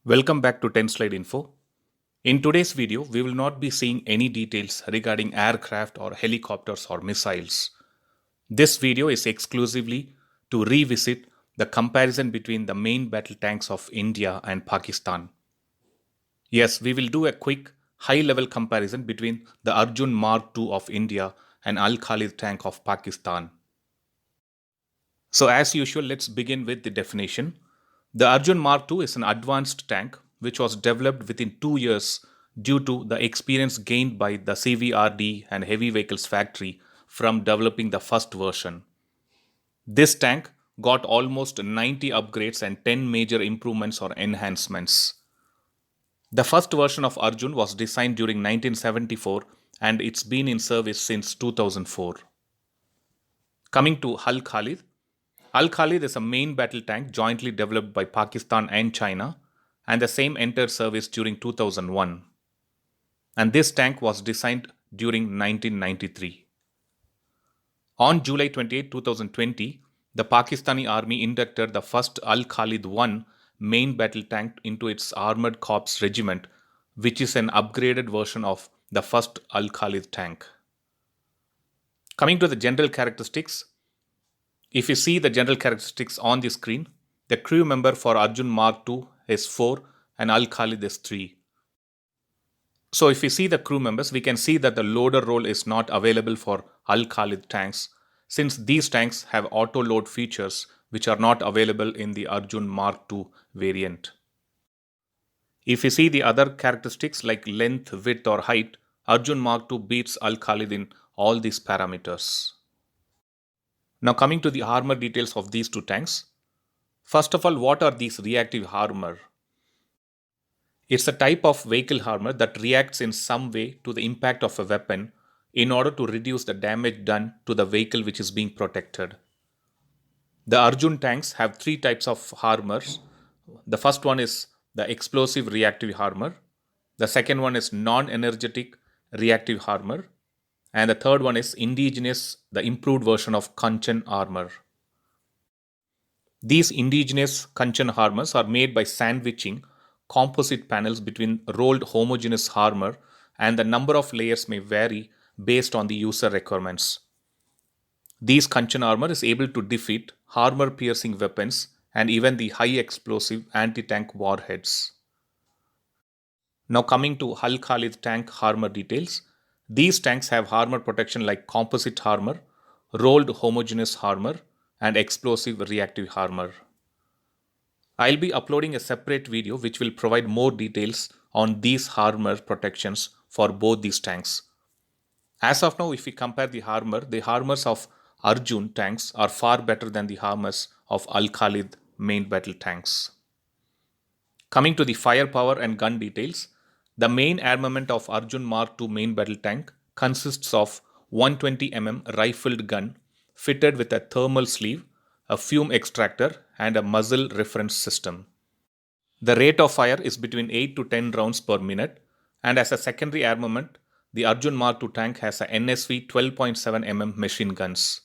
Welcome back to 10 Slide Info. In today's video, we will not be seeing any details regarding aircraft or helicopters or missiles. This video is exclusively to revisit the comparison between the main battle tanks of India and Pakistan. Yes, we will do a quick high-level comparison between the Arjun Mark II of India and Al Khalid tank of Pakistan. So as usual, let's begin with the definition. The Arjun Mark II is an advanced tank which was developed within 2 years due to the experience gained by the CVRD and Heavy Vehicles Factory from developing the first version. This tank got almost 90 upgrades and 10 major improvements or enhancements. The first version of Arjun was designed during 1974 and it's been in service since 2004. Coming to Al Khalid. Al Khalid is a main battle tank jointly developed by Pakistan and China, and the same entered service during 2001. And this tank was designed during 1993. On July 28, 2020, the Pakistani army inducted the first Al Khalid 1 main battle tank into its Armored Corps Regiment, which is an upgraded version of the first Al Khalid tank. Coming to the general characteristics, if you see the general characteristics on the screen, the crew member for Arjun Mark II is 4 and Al Khalid is 3. So if we see the crew members, we can see that the loader role is not available for Al Khalid tanks since these tanks have auto load features which are not available in the Arjun Mark II variant. If we see the other characteristics like length, width or height, Arjun Mark II beats Al Khalid in all these parameters. Now coming to the armor details of these two tanks. First of all, what are these reactive armor? It's a type of vehicle armor that reacts in some way to the impact of a weapon in order to reduce the damage done to the vehicle which is being protected. The Arjun tanks have three types of armors. The first one is the explosive reactive armor. The second one is non-energetic reactive armor. And the third one is indigenous, the improved version of Kanchan armor. These indigenous Kanchan armors are made by sandwiching composite panels between rolled homogeneous armor, and the number of layers may vary based on the user requirements. These Kanchan armor is able to defeat armor piercing weapons and even the high explosive anti-tank warheads. Now coming to Al Khalid tank armor details. These tanks have armor protection like composite armor, rolled homogeneous armor, and explosive reactive armor. I'll be uploading a separate video which will provide more details on these armor protections for both these tanks. As of now, if we compare the armors of Arjun tanks are far better than the armors of Al Khalid main battle tanks. Coming to the firepower and gun details, the main armament of Arjun Mark II main battle tank consists of 120 mm rifled gun fitted with a thermal sleeve, a fume extractor, and a muzzle reference system. The rate of fire is between 8 to 10 rounds per minute, and as a secondary armament, the Arjun Mark II tank has a NSV 12.7 mm machine guns.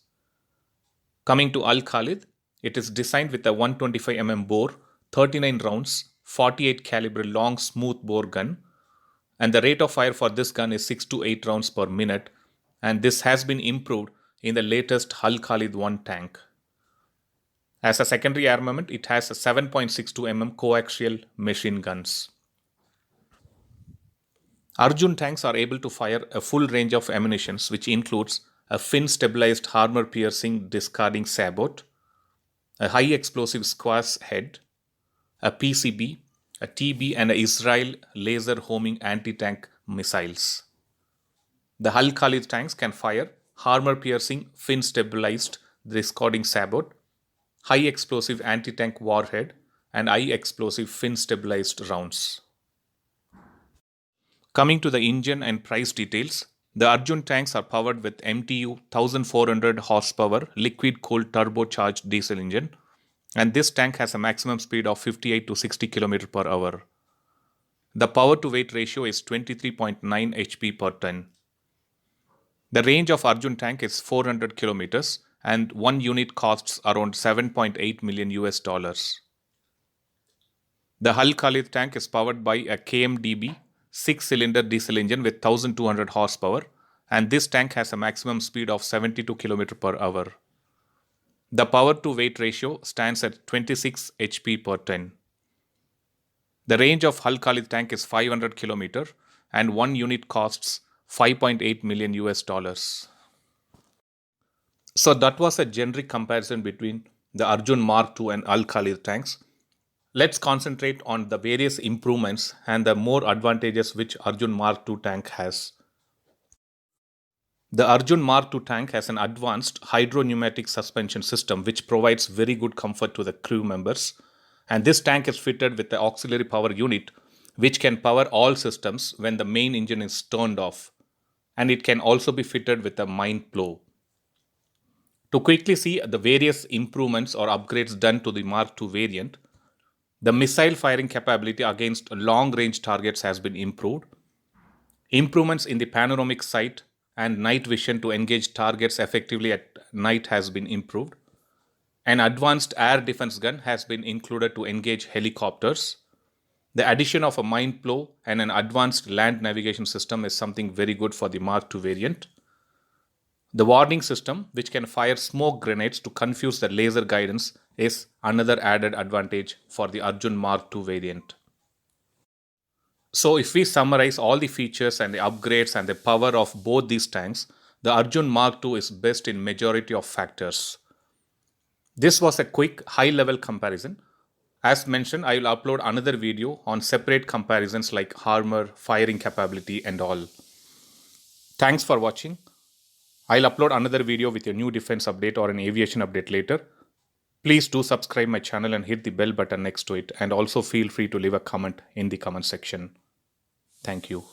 Coming to Al Khalid, it is designed with a 125 mm bore, 39 rounds, 48 caliber long smooth bore gun, and the rate of fire for this gun is 6 to 8 rounds per minute, and this has been improved in the latest Al Khalid 1 tank. As a secondary armament, it has a 7.62 mm coaxial machine guns. Arjun tanks are able to fire a full range of ammunitions, which includes a fin-stabilized armor-piercing discarding sabot, a high-explosive squash head, a PCB, a TB, and a Israel laser homing anti-tank missiles. The Al Khalid tanks can fire armor-piercing, fin-stabilized discarding sabot, high-explosive anti-tank warhead, and high-explosive fin-stabilized rounds. Coming to the engine and price details, the Arjun tanks are powered with MTU 1400 horsepower liquid-cooled turbocharged diesel engine, and this tank has a maximum speed of 58 to 60 km per hour. The power-to-weight ratio is 23.9 HP per ton. The range of Arjun tank is 400 kilometers, and one unit costs around 7.8 million US dollars. The Hull Khalid tank is powered by a KMDB 6-cylinder diesel engine with 1200 horsepower, and this tank has a maximum speed of 72 km per hour. The power to weight ratio stands at 26 HP per ton. The range of Hull Khalid tank is 500 km and one unit costs 5.8 million US dollars. So that was a generic comparison between the Arjun Mark II and Hull Khalid tanks. Let's concentrate on the various improvements and the more advantages which Arjun Mark II tank has. The Arjun Mark II tank has an advanced hydropneumatic suspension system which provides very good comfort to the crew members. And this tank is fitted with the auxiliary power unit which can power all systems when the main engine is turned off. And it can also be fitted with a mine plow. To quickly see the various improvements or upgrades done to the Mark II variant, the missile firing capability against long-range targets has been improved. Improvements in the panoramic sight and night vision to engage targets effectively at night has been improved. An advanced air defense gun has been included to engage helicopters. The addition of a mine plow and an advanced land navigation system is something very good for the Mark II variant. The warning system, which can fire smoke grenades to confuse the laser guidance, is another added advantage for the Arjun Mark II variant. So if we summarize all the features and the upgrades and the power of both these tanks, the Arjun Mark II is best in majority of factors. This was a quick high-level comparison. As mentioned, I will upload another video on separate comparisons like armor, firing capability and all. Thanks for watching. I'll upload another video with a new defense update or an aviation update later. Please do subscribe my channel and hit the bell button next to it, and also feel free to leave a comment in the comment section. Thank you.